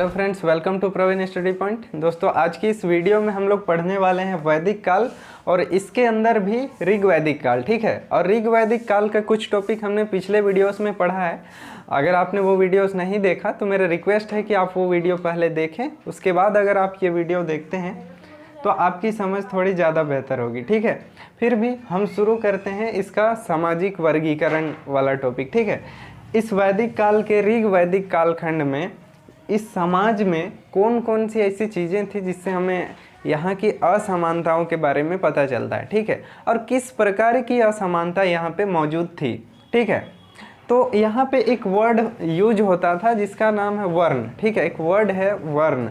Hello friends, welcome to Praveen study point. दोस्तों, आज की इस वीडियो में हम लोग पढ़ने वाले हैं वैदिक काल और इसके अंदर भी ऋग्वैदिक काल। ठीक है, और ऋग्वैदिक काल का कुछ टॉपिक हमने पिछले वीडियोस में पढ़ा है। अगर आपने वो वीडियोस नहीं देखा तो मेरा रिक्वेस्ट है कि आप वो वीडियो पहले देखें, उसके बाद अगर आप ये वीडियो देखते हैं तो आपकी समझ थोड़ी ज़्यादा बेहतर होगी। ठीक है, फिर भी हम शुरू करते हैं इसका सामाजिक वर्गीकरण वाला टॉपिक। ठीक है, इस वैदिक काल के ऋग्वैदिक कालखंड में इस समाज में कौन कौन सी ऐसी चीज़ें थी जिससे हमें यहाँ की असमानताओं के बारे में पता चलता है। ठीक है, और किस प्रकार की असमानता यहाँ पे मौजूद थी। ठीक है, तो यहाँ पे एक वर्ड यूज होता था जिसका नाम है वर्ण। ठीक है, एक वर्ड है वर्ण,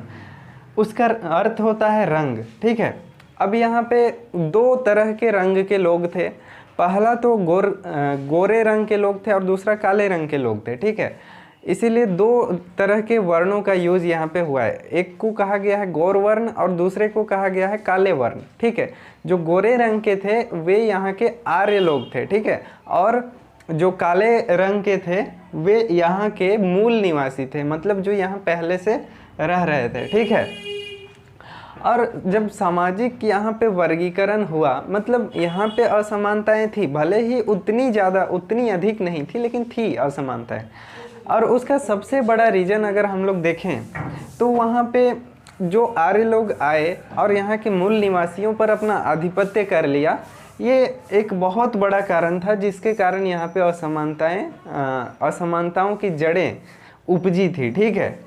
उसका अर्थ होता है रंग। ठीक है, अब यहाँ पे दो तरह के रंग के लोग थे। पहला तो गोरे रंग के लोग थे और दूसरा काले रंग के लोग थे। ठीक है, इसीलिए दो तरह के वर्णों का यूज यहाँ पे हुआ है। एक को कहा गया है गौर वर्ण और दूसरे को कहा गया है काले वर्ण। ठीक है, जो गोरे रंग के थे वे यहाँ के आर्य लोग थे। ठीक है, और जो काले रंग के थे वे यहाँ के मूल निवासी थे, मतलब जो यहाँ पहले से रह रहे थे। ठीक है, और जब सामाजिक यहाँ पे वर्गीकरण हुआ, मतलब यहाँ पे असमानताएं थी, भले ही उतनी अधिक नहीं थी, लेकिन थी असमानताएं। और उसका सबसे बड़ा रीज़न अगर हम लोग देखें तो वहाँ पे जो आर्य लोग आए और यहाँ के मूल निवासियों पर अपना आधिपत्य कर लिया, ये एक बहुत बड़ा कारण था जिसके कारण यहाँ पे असमानताओं की जड़ें उपजी थी। ठीक है,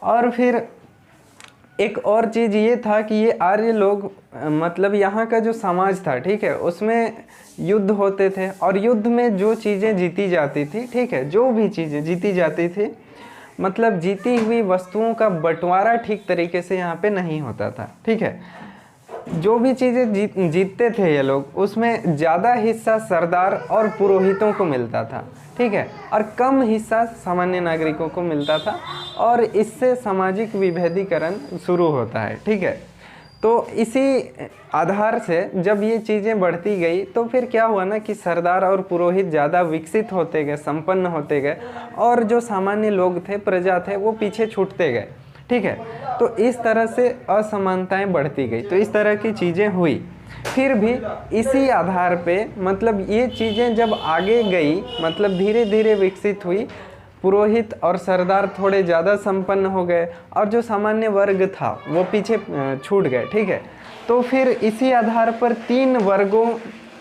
और फिर एक और चीज़ ये था कि ये आर्य लोग, मतलब यहाँ का जो समाज था, ठीक है, उसमें युद्ध होते थे और युद्ध में जो चीज़ें जीती जाती थी, ठीक है, जो भी चीज़ें जीती जाती थी, मतलब जीती हुई वस्तुओं का बंटवारा ठीक तरीके से यहाँ पे नहीं होता था। ठीक है, जो भी चीज़ें जीतते थे ये लोग, उसमें ज़्यादा हिस्सा सरदार और पुरोहितों को मिलता था। ठीक है, और कम हिस्सा सामान्य नागरिकों को मिलता था और इससे सामाजिक विभेदीकरण शुरू होता है। ठीक है, तो इसी आधार से जब ये चीज़ें बढ़ती गई तो फिर क्या हुआ ना कि सरदार और पुरोहित ज़्यादा विकसित होते गए, संपन्न होते गए, और जो सामान्य लोग थे, प्रजा थे, वो पीछे छूटते गए। ठीक है, तो इस तरह से असमानताएं बढ़ती गई, तो इस तरह की चीज़ें हुई। फिर भी इसी आधार पे, मतलब ये चीज़ें जब आगे गई, मतलब धीरे धीरे विकसित हुई, पुरोहित और सरदार थोड़े ज़्यादा संपन्न हो गए और जो सामान्य वर्ग था वो पीछे छूट गए। ठीक है, तो फिर इसी आधार पर तीन वर्गों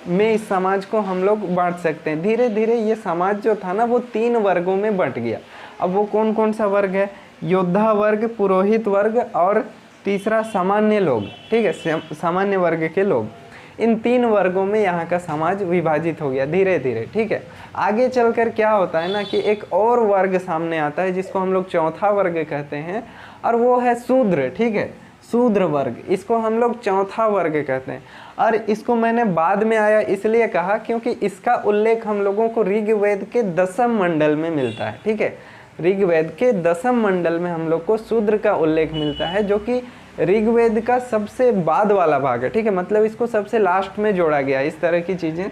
में इस समाज को हम लोग बांट सकते हैं। धीरे धीरे ये समाज जो था ना वो तीन वर्गों में बंट गया। अब वो कौन कौन सा वर्ग है? योद्धा वर्ग, पुरोहित वर्ग और तीसरा सामान्य लोग। ठीक है, सामान्य वर्ग के लोग। इन तीन वर्गों में यहाँ का समाज विभाजित हो गया धीरे धीरे। ठीक है, आगे चलकर क्या होता है ना कि एक और वर्ग सामने आता है जिसको हम लोग चौथा वर्ग कहते हैं, और वो है शूद्र। ठीक है, शूद्र वर्ग, इसको हम लोग चौथा वर्ग कहते हैं। और इसको मैंने बाद में आया इसलिए कहा क्योंकि इसका उल्लेख हम लोगों को ऋग्वेद के 10वें मंडल में मिलता है। ठीक है, ऋग्वेद के 10वें मंडल में हम लोग को शूद्र का उल्लेख मिलता है, जो कि ऋग्वेद का सबसे बाद वाला भाग है। ठीक है, मतलब इसको सबसे लास्ट में जोड़ा गया, इस तरह की चीज़ें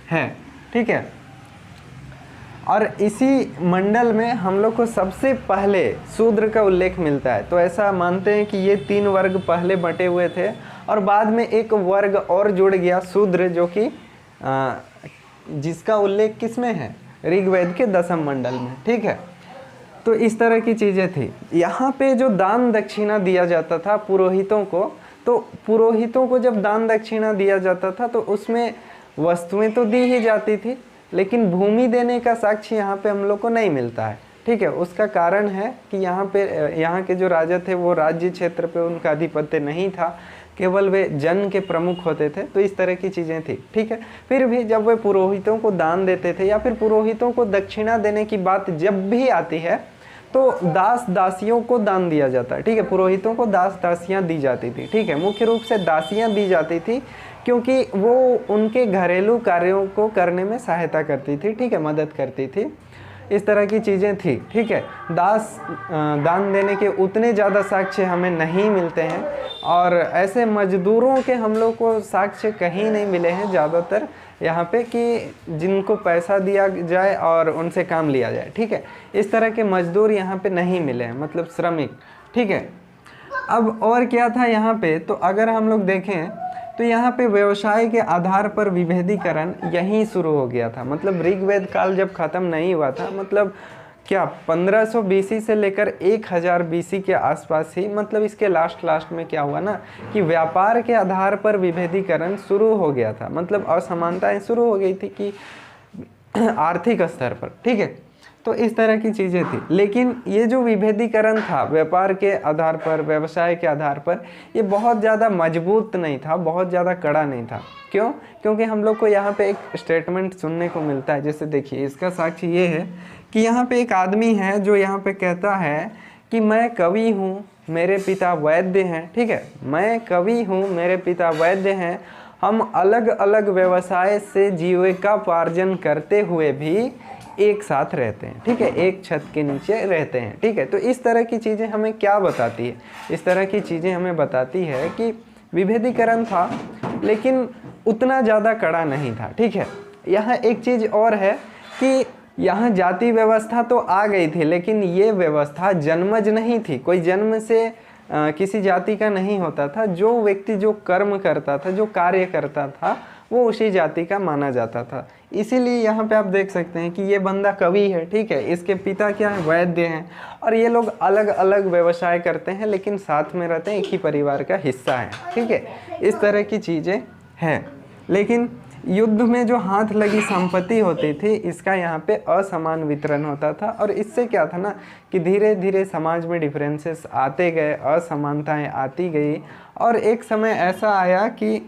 हैं। ठीक है, और इसी मंडल में हम लोग को सबसे पहले शूद्र का उल्लेख मिलता है। तो ऐसा मानते हैं कि ये तीन वर्ग पहले बंटे हुए थे और बाद में एक वर्ग और जुड़ गया, शूद्र, जो कि जिसका उल्लेख किसमें है? ऋग्वेद के 10वें मंडल में। ठीक है, तो इस तरह की चीज़ें थी। यहाँ पे जो दान दक्षिणा दिया जाता था पुरोहितों को, तो पुरोहितों को जब दान दक्षिणा दिया जाता था तो उसमें वस्तुएं तो दी ही जाती थी, लेकिन भूमि देने का साक्ष्य यहाँ पे हम लोग को नहीं मिलता है। ठीक है, उसका कारण है कि यहाँ के जो राजा थे वो राज्य क्षेत्र पे उनका आधिपत्य नहीं था, केवल वे जन के प्रमुख होते थे। तो इस तरह की चीज़ें थी। ठीक है, फिर भी जब वे पुरोहितों को दान देते थे या फिर पुरोहितों को दक्षिणा देने की बात जब भी आती है तो दास दासियों को दान दिया जाता है। ठीक है, पुरोहितों को दास दासियाँ दी जाती थी। ठीक है, मुख्य रूप से दासियाँ दी जाती थी क्योंकि वो उनके घरेलू कार्यों को करने में सहायता करती थी। ठीक है, मदद करती थी। इस तरह की चीज़ें थी, ठीक है। दान देने के उतने ज़्यादा साक्ष्य हमें नहीं मिलते हैं, और ऐसे मजदूरों के हम लोग को साक्ष्य कहीं नहीं मिले हैं ज़्यादातर यहाँ पे कि जिनको पैसा दिया जाए और उनसे काम लिया जाए, ठीक है। इस तरह के मजदूर यहाँ पे नहीं मिले हैं, मतलब श्रमिक, ठीक है। अब और क्या था यहाँ पे, तो अगर हम लोग देखें तो यहाँ पे व्यवसाय के आधार पर विभेदीकरण यहीं शुरू हो गया था। मतलब ऋग्वेद काल जब ख़त्म नहीं हुआ था, मतलब क्या 1500 BC से लेकर 1000 BC के आसपास ही, मतलब इसके लास्ट में क्या हुआ ना कि व्यापार के आधार पर विभेदीकरण शुरू हो गया था। मतलब असमानताएं शुरू हो गई थी कि आर्थिक स्तर पर, ठीक है। तो इस तरह की चीज़ें थी। लेकिन ये जो विभेदीकरण था व्यापार के आधार पर, व्यवसाय के आधार पर, ये बहुत ज़्यादा मजबूत नहीं था, बहुत ज़्यादा कड़ा नहीं था। क्यों? क्योंकि हम लोग को यहाँ पे एक स्टेटमेंट सुनने को मिलता है। जैसे देखिए, इसका साक्ष्य ये है कि यहाँ पे एक आदमी है जो यहाँ पे कहता है कि मैं कवि हूँ, मेरे पिता वैद्य हैं, ठीक है। मैं कवि हूँ, मेरे पिता वैद्य हैं, हम अलग अलग व्यवसाय से जीविकोपार्जन करते हुए भी एक साथ रहते हैं, ठीक है, एक छत के नीचे रहते हैं, ठीक है। तो इस तरह की चीज़ें हमें क्या बताती है? इस तरह की चीज़ें हमें बताती है कि विभेदीकरण था लेकिन उतना ज़्यादा कड़ा नहीं था, ठीक है। यहाँ एक चीज़ और है कि यहाँ जाति व्यवस्था तो आ गई थी, लेकिन ये व्यवस्था जन्मज नहीं थी। कोई जन्म से किसी जाति का नहीं होता था। जो व्यक्ति जो कर्म करता था, जो कार्य करता था, वो उसी जाति का माना जाता था। इसीलिए यहाँ पे आप देख सकते हैं कि ये बंदा कवि है, ठीक है, इसके पिता क्या है, वैद्य हैं, और ये लोग अलग अलग व्यवसाय करते हैं लेकिन साथ में रहते हैं, एक ही परिवार का हिस्सा है, ठीक है। इस तरह की चीज़ें हैं। लेकिन युद्ध में जो हाथ लगी संपत्ति होती थी, इसका यहाँ पे असमान वितरण होता था, और इससे क्या था ना कि धीरे धीरे समाज में डिफरेंसेस आते गए, असमानताएं आती गई, और एक समय ऐसा आया कि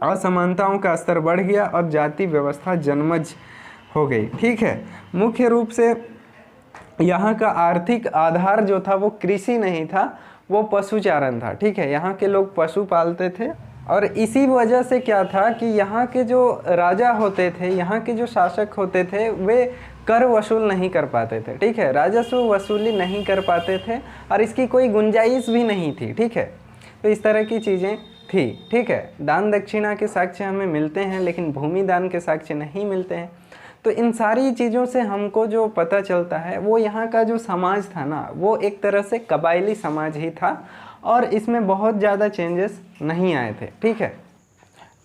असमानताओं का स्तर बढ़ गया और जाति व्यवस्था जन्मज हो गई, ठीक है। मुख्य रूप से यहाँ का आर्थिक आधार जो था वो कृषि नहीं था, वो पशुचारण था, ठीक है। यहाँ के लोग पशु पालते थे, और इसी वजह से क्या था कि यहाँ के जो राजा होते थे, यहाँ के जो शासक होते थे, वे कर वसूल नहीं कर पाते थे, ठीक है। राजस्व वसूली नहीं कर पाते थे और इसकी कोई गुंजाइश भी नहीं थी, ठीक है। तो इस तरह की चीज़ें थी, ठीक है। दान दक्षिणा के साक्ष्य हमें मिलते हैं लेकिन भूमि दान के साक्ष्य नहीं मिलते हैं। तो इन सारी चीज़ों से हमको जो पता चलता है वो यहाँ का जो समाज था ना, वो एक तरह से कबायली समाज ही था, और इसमें बहुत ज़्यादा चेंजेस नहीं आए थे, ठीक है।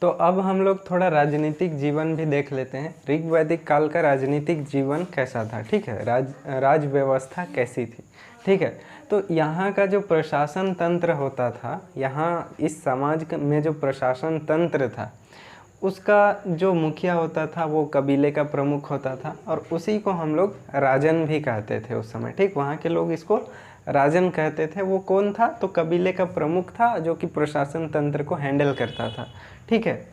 तो अब हम लोग थोड़ा राजनीतिक जीवन भी देख लेते हैं। ऋग्वैदिक काल का राजनीतिक जीवन कैसा था, ठीक है, राज व्यवस्था कैसी थी, ठीक है। तो यहाँ का जो प्रशासन तंत्र होता था, यहाँ इस समाज में जो प्रशासन तंत्र था, उसका जो मुखिया होता था वो कबीले का प्रमुख होता था, और उसी को हम लोग राजन भी कहते थे उस समय, ठीक। वहाँ के लोग इसको राजन कहते थे। वो कौन था? तो कबीले का प्रमुख था जो कि प्रशासन तंत्र को हैंडल करता था, ठीक है।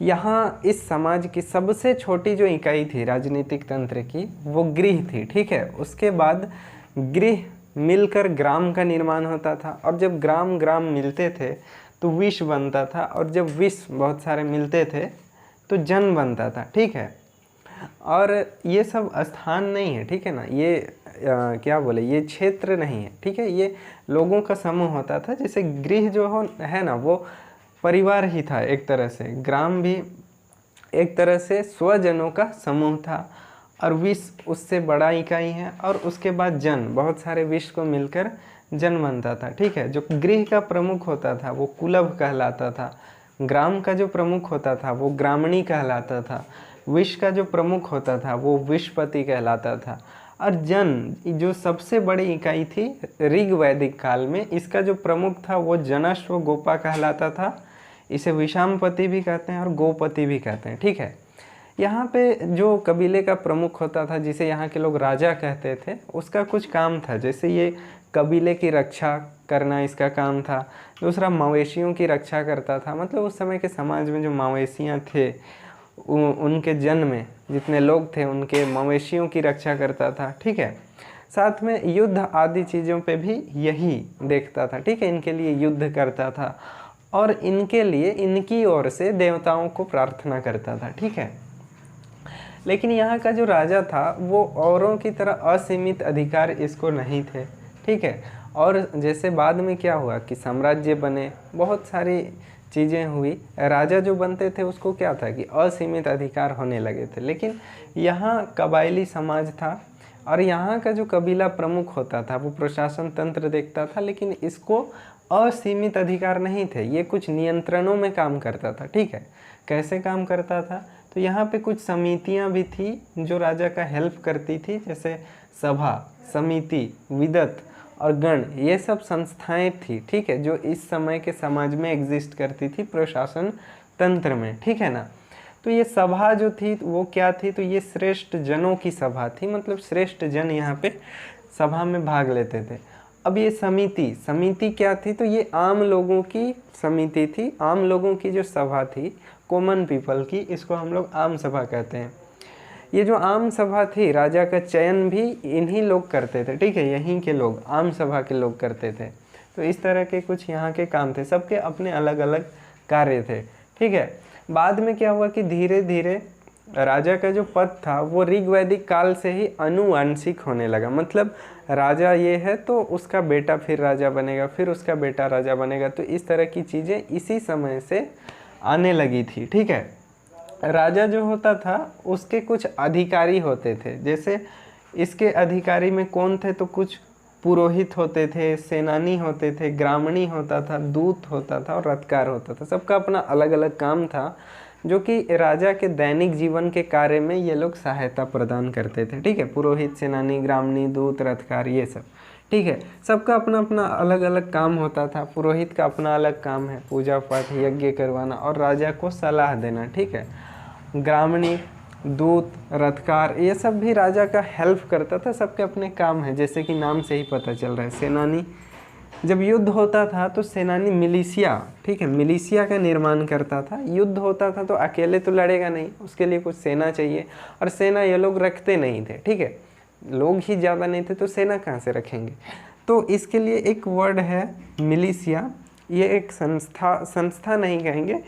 यहाँ इस समाज की सबसे छोटी जो इकाई थी राजनीतिक तंत्र की, वो गृह थी, ठीक है। उसके बाद गृह मिलकर ग्राम का निर्माण होता था, और जब ग्राम मिलते थे तो विश्व बनता था, और जब विश्व बहुत सारे मिलते थे तो जन बनता था, ठीक है। और ये सब स्थान नहीं है, ठीक है ना, ये क्या बोले, ये क्षेत्र नहीं है, ठीक है। ये लोगों का समूह होता था। जैसे गृह जो है ना, वो परिवार ही था एक तरह से। ग्राम भी एक तरह से स्वजनों का समूह था, और विश्व उससे बड़ा इकाई है, और उसके बाद जन, बहुत सारे विश्व को मिलकर जन बनता था, ठीक है। जो गृह का प्रमुख होता था वो कुलभ कहलाता था, ग्राम का जो प्रमुख होता था वो ग्रामणी कहलाता था, विश्व का जो प्रमुख होता था वो विश्वपति कहलाता था, और जन जो सबसे बड़ी इकाई थी ऋग्वैदिक काल में, इसका जो प्रमुख था वो जनस्व गोपा कहलाता था। इसे विषामपति भी कहते हैं और गोपति भी कहते हैं, ठीक है। यहाँ पे जो कबीले का प्रमुख होता था, जिसे यहाँ के लोग राजा कहते थे, उसका कुछ काम था। जैसे ये कबीले की रक्षा करना इसका काम था। दूसरा, मवेशियों की रक्षा करता था। मतलब उस समय के समाज में जो मवेशियाँ थे, उनके जन में जितने लोग थे उनके मवेशियों की रक्षा करता था, ठीक है। साथ में युद्ध आदि चीज़ों पे भी यही देखता था, ठीक है। इनके लिए युद्ध करता था, और इनके लिए इनकी ओर से देवताओं को प्रार्थना करता था, ठीक है। लेकिन यहाँ का जो राजा था वो औरों की तरह असीमित अधिकार इसको नहीं थे, ठीक है। और जैसे बाद में क्या हुआ कि साम्राज्य बने, बहुत सारी चीज़ें हुई, राजा जो बनते थे उसको क्या था कि असीमित अधिकार होने लगे थे। लेकिन यहाँ कबायली समाज था और यहाँ का जो कबीला प्रमुख होता था वो प्रशासन तंत्र देखता था, लेकिन इसको असीमित अधिकार नहीं थे, ये कुछ नियंत्रणों में काम करता था, ठीक है। कैसे काम करता था, तो यहाँ पे कुछ समितियाँ भी थी जो राजा का हेल्प करती थी, जैसे सभा, समिति, विदत और गण, ये सब संस्थाएं थी, ठीक है, जो इस समय के समाज में एग्जिस्ट करती थी प्रशासन तंत्र में, ठीक है ना। तो ये सभा जो थी वो क्या थी, तो ये श्रेष्ठ जनों की सभा थी, मतलब श्रेष्ठ जन यहाँ पे सभा में भाग लेते थे। अब ये समिति क्या थी, तो ये आम लोगों की समिति थी, आम लोगों की जो सभा थी, कॉमन पीपल की, इसको हम लोग आम सभा कहते हैं। ये जो आम सभा थी, राजा का चयन भी इन्हीं लोग करते थे, ठीक है, यहीं के लोग, आम सभा के लोग करते थे। तो इस तरह के कुछ यहाँ के काम थे, सबके अपने अलग अलग कार्य थे, ठीक है। बाद में क्या हुआ कि धीरे धीरे राजा का जो पद था वो ऋग्वैदिक काल से ही अनुवांशिक होने लगा, मतलब राजा ये है तो उसका बेटा फिर राजा बनेगा, फिर उसका बेटा राजा बनेगा, तो इस तरह की चीज़ें इसी समय से आने लगी थी, ठीक है। राजा जो होता था उसके कुछ अधिकारी होते थे, जैसे इसके अधिकारी में कौन थे, तो कुछ पुरोहित होते थे, सेनानी होते थे, ग्रामणी होता था, दूत होता था और रथकार होता था। सबका अपना अलग अलग काम था जो कि राजा के दैनिक जीवन के कार्य में ये लोग सहायता प्रदान करते थे, ठीक है। पुरोहित, सेनानी, ग्रामणी, दूत, रथकार, ये सब, ठीक है, सबका अपना अपना अलग अलग काम होता था। पुरोहित का अपना अलग काम है, पूजा पाठ, यज्ञ करवाना और राजा को सलाह देना, ठीक है। ग्रामणी, दूत, रथकार, ये सब भी राजा का हेल्प करता था, सबके अपने काम है, जैसे कि नाम से ही पता चल रहा है। सेनानी, जब युद्ध होता था तो सेनानी मिलिशिया, ठीक है, मिलिशिया का निर्माण करता था। युद्ध होता था तो अकेले तो लड़ेगा नहीं, उसके लिए कुछ सेना चाहिए, और सेना ये लोग रखते नहीं थे, ठीक है, लोग ही ज़्यादा नहीं थे तो सेना कहाँ से रखेंगे। तो इसके लिए एक वर्ड है मिलिशिया, ये एक संस्था नहीं कहेंगे।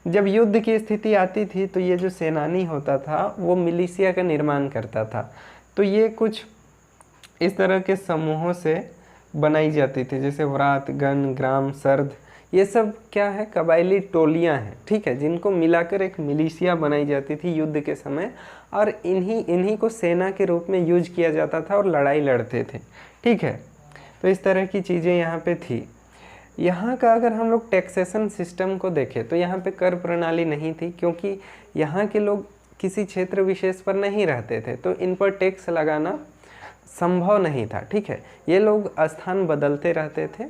जब युद्ध की स्थिति आती थी तो ये जो सेनानी होता था वो मिलिशिया का निर्माण करता था। तो ये कुछ इस तरह के समूहों से बनाई जाती थी, जैसे व्रात, गण, ग्राम, सर्द, ये सब क्या है, कबायली टोलियां हैं, ठीक है, जिनको मिलाकर एक मिलिशिया बनाई जाती थी युद्ध के समय, और इन्हीं को सेना के रूप में यूज किया जाता था और लड़ाई लड़ते थे, ठीक है। तो इस तरह की चीज़ें यहाँ पे थी। यहाँ का अगर हम लोग टैक्सेशन सिस्टम को देखें तो यहाँ पे कर प्रणाली नहीं थी, क्योंकि यहाँ के लोग किसी क्षेत्र विशेष पर नहीं रहते थे, तो इन पर टैक्स लगाना संभव नहीं था, ठीक है। ये लोग स्थान बदलते रहते थे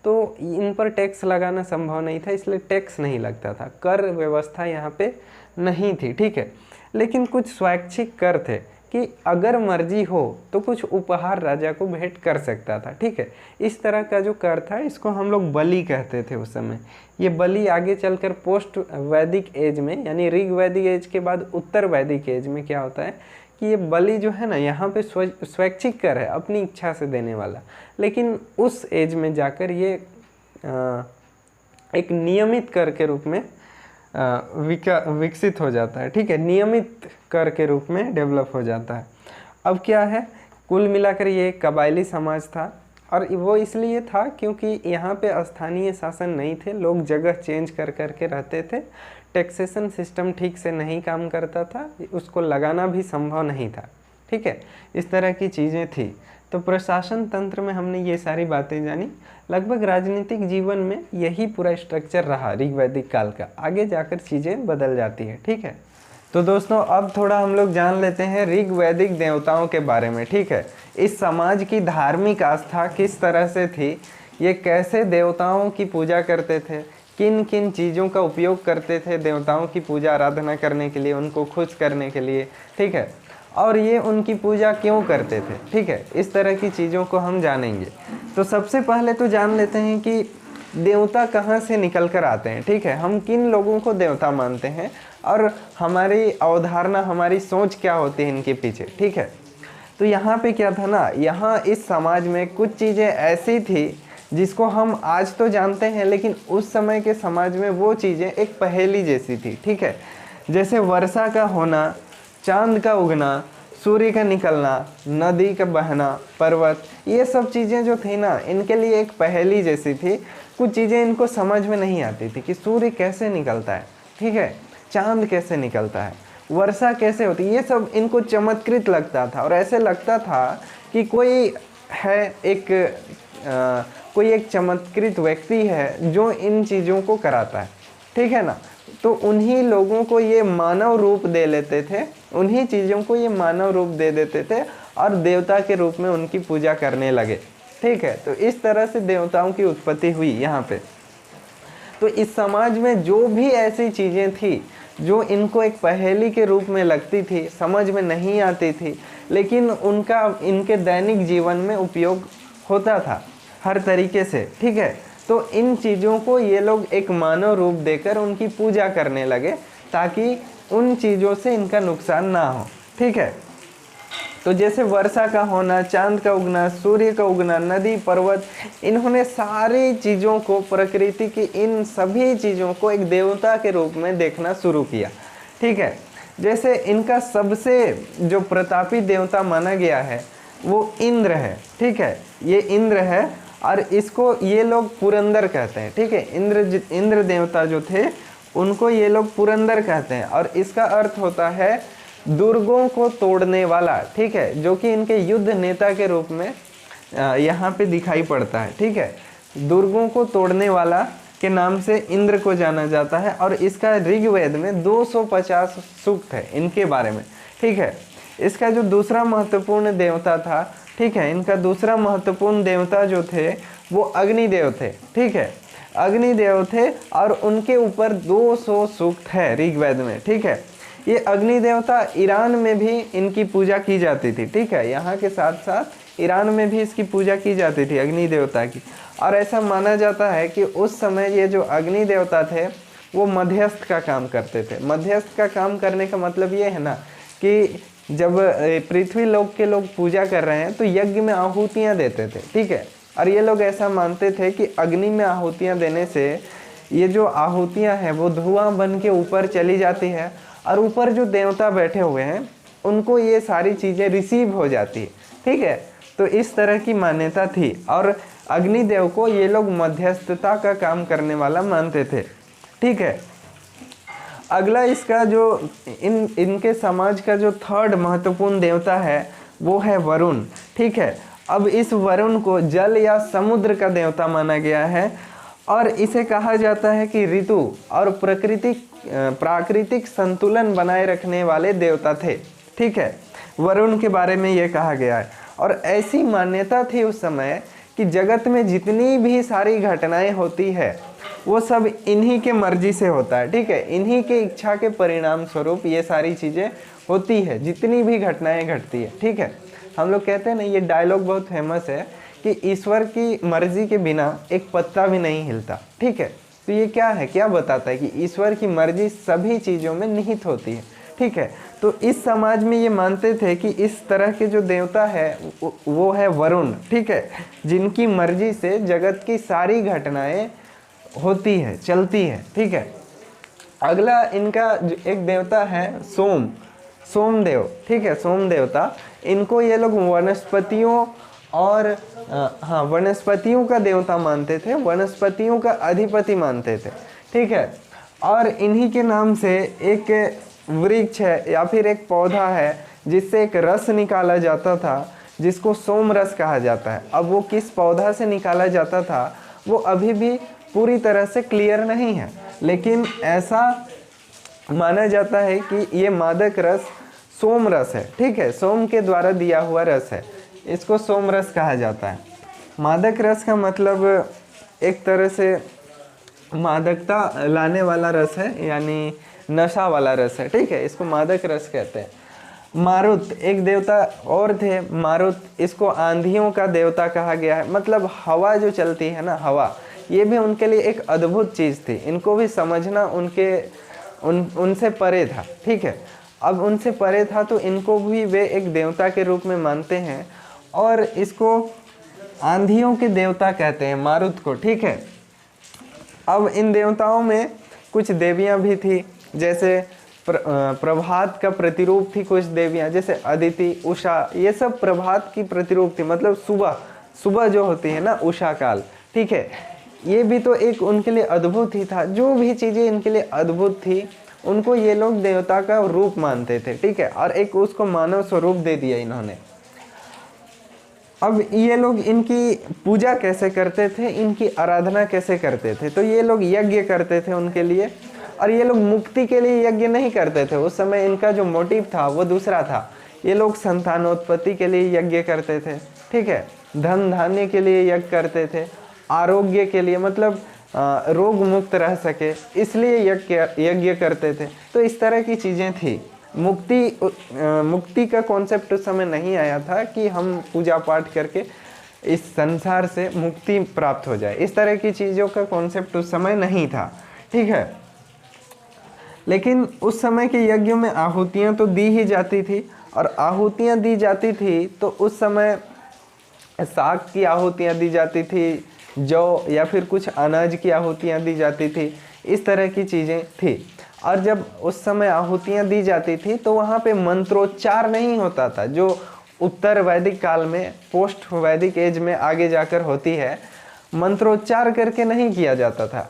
तो इन पर टैक्स लगाना संभव नहीं था, इसलिए टैक्स नहीं लगता था, कर व्यवस्था यहाँ पे नहीं थी, ठीक है। लेकिन कुछ स्वैच्छिक कर थे कि अगर मर्जी हो तो कुछ उपहार राजा को भेंट कर सकता था, ठीक है। इस तरह का जो कर था इसको हम लोग बलि कहते थे उस समय। ये बलि आगे चलकर पोस्ट वैदिक एज में, यानी ऋग वैदिक एज के बाद उत्तर वैदिक एज में क्या होता है कि ये बलि जो है ना, यहाँ पे स्वैच्छिक कर है, अपनी इच्छा से देने वाला, लेकिन उस एज में जाकर ये एक नियमित कर के रूप में विकसित हो जाता है, ठीक है, नियमित कर के रूप में डेवलप हो जाता है। अब क्या है, कुल मिलाकर ये कबायली समाज था, और वो इसलिए था क्योंकि यहाँ पे स्थानीय शासन नहीं थे, लोग जगह चेंज कर करके रहते थे, टैक्सेशन सिस्टम ठीक से नहीं काम करता था, उसको लगाना भी संभव नहीं था, ठीक है, इस तरह की चीज़ें थी। तो प्रशासन तंत्र में हमने ये सारी बातें जानी। लगभग राजनीतिक जीवन में यही पूरा स्ट्रक्चर रहा ऋग्वैदिक काल का, आगे जाकर चीज़ें बदल जाती हैं, ठीक है। तो दोस्तों अब थोड़ा हम लोग जान लेते हैं ऋग्वैदिक देवताओं के बारे में, ठीक है। इस समाज की धार्मिक आस्था किस तरह से थी, ये कैसे देवताओं की पूजा करते थे, किन किन चीज़ों का उपयोग करते थे देवताओं की पूजा आराधना करने के लिए, उनको खुश करने के लिए, ठीक है, और ये उनकी पूजा क्यों करते थे, ठीक है, इस तरह की चीज़ों को हम जानेंगे। तो सबसे पहले तो जान लेते हैं कि देवता कहाँ से निकल कर आते हैं, ठीक है, हम किन लोगों को देवता मानते हैं और हमारी अवधारणा, हमारी सोच क्या होती है इनके पीछे, ठीक है। तो यहाँ पे क्या था ना, यहाँ इस समाज में कुछ चीज़ें ऐसी थी जिसको हम आज तो जानते हैं, लेकिन उस समय के समाज में वो चीज़ें एक पहेली जैसी थी, ठीक है। जैसे वर्षा का होना, चांद का उगना, सूर्य का निकलना, नदी का बहना, पर्वत, ये सब चीज़ें जो थी ना, इनके लिए एक पहेली जैसी थी। कुछ चीज़ें इनको समझ में नहीं आती थी कि सूर्य कैसे निकलता है, ठीक है, चांद कैसे निकलता है, वर्षा कैसे होती है, ये सब इनको चमत्कृत लगता था। और ऐसे लगता था कि कोई है कोई एक चमत्कृत व्यक्ति है जो इन चीज़ों को कराता है, ठीक है ना। तो उन्हीं लोगों को ये मानव रूप दे लेते थे, उन्हीं चीज़ों को ये मानव रूप दे देते थे और देवता के रूप में उनकी पूजा करने लगे, ठीक है। तो इस तरह से देवताओं की उत्पत्ति हुई यहाँ पे। तो इस समाज में जो भी ऐसी चीज़ें थी जो इनको एक पहेली के रूप में लगती थी, समझ में नहीं आती थी, लेकिन उनका इनके दैनिक जीवन में उपयोग होता था हर तरीके से, ठीक है। तो इन चीज़ों को ये लोग एक मानव रूप देकर उनकी पूजा करने लगे ताकि उन चीज़ों से इनका नुकसान ना हो, ठीक है। तो जैसे वर्षा का होना, चांद का उगना, सूर्य का उगना, नदी, पर्वत, इन्होंने सारी चीज़ों को, प्रकृति की इन सभी चीज़ों को एक देवता के रूप में देखना शुरू किया, ठीक है। जैसे इनका सबसे जो प्रतापी देवता माना गया है वो इंद्र है, ठीक है, ये इंद्र है और इसको ये लोग पुरंदर कहते हैं, ठीक है। इंद्र देवता जो थे उनको ये लोग पुरंदर कहते हैं और इसका अर्थ होता है दुर्गों को तोड़ने वाला, ठीक है, जो कि इनके युद्ध नेता के रूप में यहाँ पे दिखाई पड़ता है, ठीक है। दुर्गों को तोड़ने वाला के नाम से इंद्र को जाना जाता है और इसका ऋग्वेद में 250 सूक्त है इनके बारे में, ठीक है। इसका जो दूसरा महत्वपूर्ण देवता था, ठीक है, इनका दूसरा महत्वपूर्ण देवता जो थे वो अग्निदेव थे, ठीक है, अग्निदेव थे और उनके ऊपर 200 सूक्त है ऋग्वेद में, ठीक है। ये अग्नि देवता ईरान में भी इनकी पूजा की जाती थी, ठीक है, यहाँ के साथ साथ ईरान में भी इसकी पूजा की जाती थी अग्नि देवता की। और ऐसा माना जाता है कि उस समय ये जो अग्नि देवता थे वो मध्यस्थ का काम करते थे। मध्यस्थ का काम करने का मतलब ये है ना कि जब पृथ्वी लोक के लोग पूजा कर रहे हैं तो यज्ञ में आहुतियाँ देते थे, ठीक है। और ये लोग ऐसा मानते थे कि अग्नि में आहुतियाँ देने से ये जो आहुतियाँ हैं वो धुआं बन के ऊपर चली जाती है और ऊपर जो देवता बैठे हुए हैं उनको ये सारी चीज़ें रिसीव हो जाती है, ठीक है। तो इस तरह की मान्यता थी और अग्निदेव को ये लोग मध्यस्थता का काम करने वाला मानते थे, ठीक है। अगला इसका जो इनके समाज का जो थर्ड महत्वपूर्ण देवता है वो है वरुण, ठीक है। अब इस वरुण को जल या समुद्र का देवता माना गया है और इसे कहा जाता है कि ऋतु और प्राकृतिक संतुलन बनाए रखने वाले देवता थे, ठीक है। वरुण के बारे में ये कहा गया है और ऐसी मान्यता थी उस समय कि जगत में जितनी भी सारी घटनाएं होती है वो सब इन्हीं के मर्जी से होता है, ठीक है। इन्हीं के इच्छा के परिणाम स्वरूप ये सारी चीज़ें होती है, जितनी भी घटनाएं घटती है, ठीक है। हम लोग कहते हैं ना, ये डायलॉग बहुत फेमस है कि ईश्वर की मर्जी के बिना एक पत्ता भी नहीं हिलता, ठीक है। तो ये क्या है, क्या बताता है कि ईश्वर की मर्जी सभी चीज़ों में निहित होती है, ठीक है। तो इस समाज में ये मानते थे कि इस तरह के जो देवता है वो है वरुण, ठीक है, जिनकी मर्जी से जगत की सारी घटनाएं होती है, चलती है, ठीक है। अगला इनका एक देवता है सोमदेव, ठीक है, सोम देवता। इनको ये लोग वनस्पतियों और वनस्पतियों का देवता मानते थे, वनस्पतियों का अधिपति मानते थे, ठीक है। और इन्हीं के नाम से एक वृक्ष है या फिर एक पौधा है जिससे एक रस निकाला जाता था जिसको सोम रस कहा जाता है। अब वो किस पौधा से निकाला जाता था वो अभी भी पूरी तरह से क्लियर नहीं है, लेकिन ऐसा माना जाता है कि ये मादक रस सोम रस है, ठीक है, सोम के द्वारा दिया हुआ रस है, इसको सोम रस कहा जाता है। मादक रस का मतलब एक तरह से मादकता लाने वाला रस है, यानी नशा वाला रस है, ठीक है, इसको मादक रस कहते हैं। मारुत एक देवता और थे, मारुत, इसको आंधियों का देवता कहा गया है। मतलब हवा जो चलती है ना, हवा, ये भी उनके लिए एक अद्भुत चीज़ थी, इनको भी समझना उनसे परे था, ठीक है। अब उनसे परे था तो इनको भी वे एक देवता के रूप में मानते हैं और इसको आंधियों के देवता कहते हैं, मारुत को, ठीक है। अब इन देवताओं में कुछ देवियां भी थी, जैसे प्रभात का प्रतिरूप थी कुछ देवियां, जैसे अदिति, उषा, ये सब प्रभात की प्रतिरूप थी, मतलब सुबह सुबह जो होती है ना, उषा काल, ठीक है। ये भी तो एक उनके लिए अद्भुत ही था। जो भी चीज़ें इनके लिए अद्भुत थी उनको ये लोग देवता का रूप मानते थे, ठीक है, और एक उसको मानव स्वरूप दे दिया इन्होंने। अब ये लोग इनकी पूजा कैसे करते थे, इनकी आराधना कैसे करते थे, तो ये लोग यज्ञ करते थे उनके लिए। और ये लोग मुक्ति के लिए यज्ञ नहीं करते थे, उस समय इनका जो मोटिव था वो दूसरा था। ये लोग संतानोत्पत्ति के लिए यज्ञ करते थे, ठीक है, धन धान्य के लिए यज्ञ करते थे, आरोग्य के लिए, मतलब रोग मुक्त रह सके इसलिए यज्ञ करते थे। तो इस तरह की चीज़ें थी। मुक्ति का कॉन्सेप्ट उस समय नहीं आया था कि हम पूजा पाठ करके इस संसार से मुक्ति प्राप्त हो जाए, इस तरह की चीज़ों का कॉन्सेप्ट उस समय नहीं था, ठीक है। लेकिन उस समय के यज्ञों में आहुतियाँ तो दी ही जाती थी, और आहुतियाँ दी जाती थी तो उस समय साग की आहुतियाँ दी जाती थी, जौ या फिर कुछ अनाज की आहुतियाँ दी जाती थी, इस तरह की चीज़ें थी। और जब उस समय आहुतियाँ दी जाती थी तो वहाँ पे मंत्रोच्चार नहीं होता था, जो उत्तर वैदिक काल में, पोस्ट वैदिक एज में आगे जाकर होती है, मंत्रोच्चार करके नहीं किया जाता था।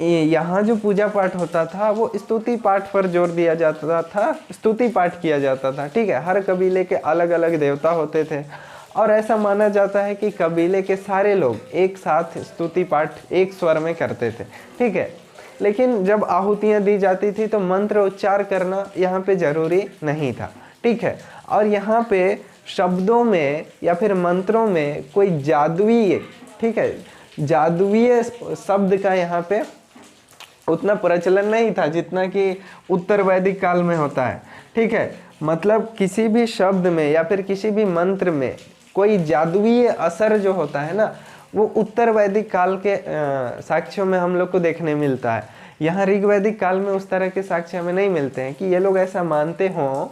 यहाँ जो पूजा पाठ होता था वो स्तुति पाठ पर जोर दिया जाता था, स्तुति पाठ किया जाता था, ठीक है। हर कबीले के अलग अलग देवता होते थे, और ऐसा माना जाता है कि कबीले के सारे लोग एक साथ स्तुति पाठ एक स्वर में करते थे, ठीक है। लेकिन जब आहुतियाँ दी जाती थी तो मंत्र उच्चार करना यहाँ पे ज़रूरी नहीं था, ठीक है। और यहाँ पे शब्दों में या फिर मंत्रों में कोई जादुई, ठीक है, जादुई शब्द का यहाँ पे उतना प्रचलन नहीं था जितना कि उत्तर वैदिक काल में होता है, ठीक है। मतलब किसी भी शब्द में या फिर किसी भी मंत्र में कोई जादुई असर जो होता है ना, वो उत्तर वैदिक काल के साक्ष्यों में हम लोग को देखने मिलता है। यहाँ ऋग वैदिक काल में उस तरह के साक्ष्य हमें नहीं मिलते हैं कि ये लोग ऐसा मानते हों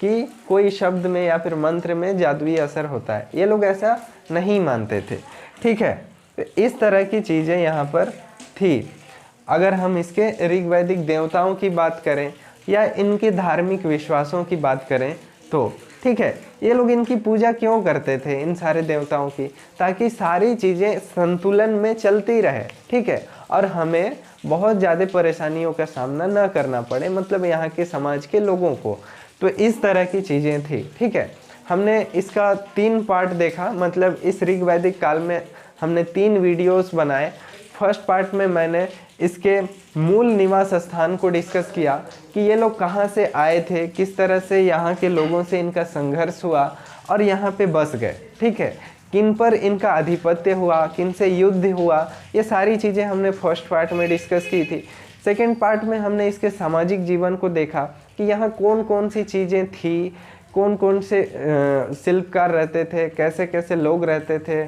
कि कोई शब्द में या फिर मंत्र में जादुई असर होता है, ये लोग ऐसा नहीं मानते थे, ठीक है। तो इस तरह की चीज़ें यहाँ पर थी। अगर हम इसके ऋग वैदिक देवताओं की बात करें या इनके धार्मिक विश्वासों की बात करें तो, ठीक है, ये लोग इनकी पूजा क्यों करते थे, इन सारे देवताओं की, ताकि सारी चीज़ें संतुलन में चलती रहे, ठीक है, और हमें बहुत ज़्यादा परेशानियों का सामना न करना पड़े, मतलब यहाँ के समाज के लोगों को। तो इस तरह की चीज़ें थी, ठीक है। हमने इसका 3 पार्ट देखा, मतलब इस ऋग वैदिक काल में हमने 3 वीडियोस बनाए। फर्स्ट पार्ट में मैंने इसके मूल निवास स्थान को डिस्कस किया कि ये लोग कहाँ से आए थे, किस तरह से यहाँ के लोगों से इनका संघर्ष हुआ और यहाँ पे बस गए, ठीक है, किन पर इनका आधिपत्य हुआ, किन से युद्ध हुआ, ये सारी चीज़ें हमने फर्स्ट पार्ट में डिस्कस की थी। सेकेंड पार्ट में हमने इसके सामाजिक जीवन को देखा कि यहाँ कौन कौन सी चीज़ें थी, कौन कौन से शिल्पकार रहते थे, कैसे कैसे लोग रहते थे,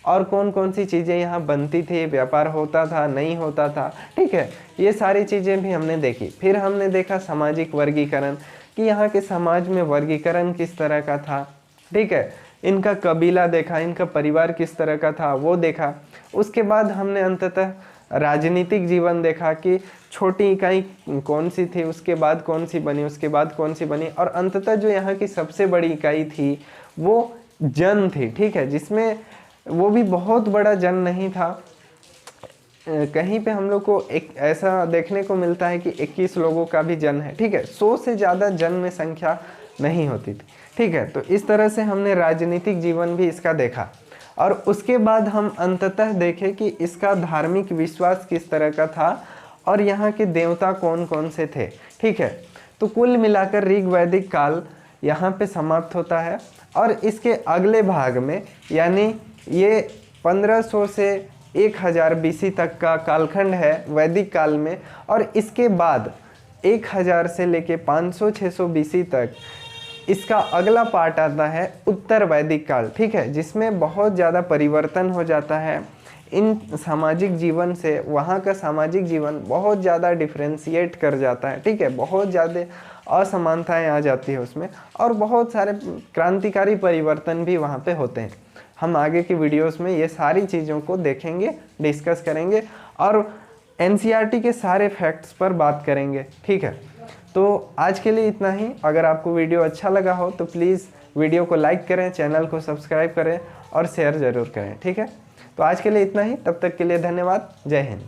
और कौन कौन सी चीज़ें यहाँ बनती थी, व्यापार होता था नहीं होता था, ठीक है, ये सारी चीज़ें भी हमने देखी। फिर हमने देखा सामाजिक वर्गीकरण कि यहाँ के समाज में वर्गीकरण किस तरह का था, ठीक है, इनका कबीला देखा, इनका परिवार किस तरह का था वो देखा। उसके बाद हमने अंततः राजनीतिक जीवन देखा कि छोटी इकाई कौन सी थी, उसके बाद कौन सी बनी, उसके बाद कौन सी बनी, और अंततः जो यहाँ की सबसे बड़ी इकाई थी वो जन थी, ठीक है, जिसमें वो भी बहुत बड़ा जन नहीं था। कहीं पे हम लोग को एक ऐसा देखने को मिलता है कि 21 लोगों का भी जन है, ठीक है, 100 से ज़्यादा जन में संख्या नहीं होती थी, ठीक है। तो इस तरह से हमने राजनीतिक जीवन भी इसका देखा, और उसके बाद हम अंततः देखें कि इसका धार्मिक विश्वास किस तरह का था और यहाँ के देवता कौन कौन से थे, ठीक है। तो कुल मिलाकर ऋग वैदिक काल यहाँ पे समाप्त होता है, और इसके अगले भाग में, यानी ये 1500 से 1000 BC तक का कालखंड है वैदिक काल में, और इसके बाद 1000 से लेके 500-600 BC तक इसका अगला पार्ट आता है उत्तर वैदिक काल, ठीक है, जिसमें बहुत ज़्यादा परिवर्तन हो जाता है इन सामाजिक जीवन से। वहाँ का सामाजिक जीवन बहुत ज़्यादा डिफ्रेंशिएट कर जाता है, ठीक है, बहुत ज़्यादा असमानताएं आ जाती है उसमें, और बहुत सारे क्रांतिकारी परिवर्तन भी वहाँ पे होते हैं। हम आगे की वीडियोस में ये सारी चीज़ों को देखेंगे, डिस्कस करेंगे, और एनसीईआरटी के सारे फैक्ट्स पर बात करेंगे, ठीक है। तो आज के लिए इतना ही। अगर आपको वीडियो अच्छा लगा हो तो प्लीज़ वीडियो को लाइक करें, चैनल को सब्सक्राइब करें और शेयर ज़रूर करें, ठीक है। तो आज के लिए इतना ही, तब तक के लिए धन्यवाद। जय हिंद।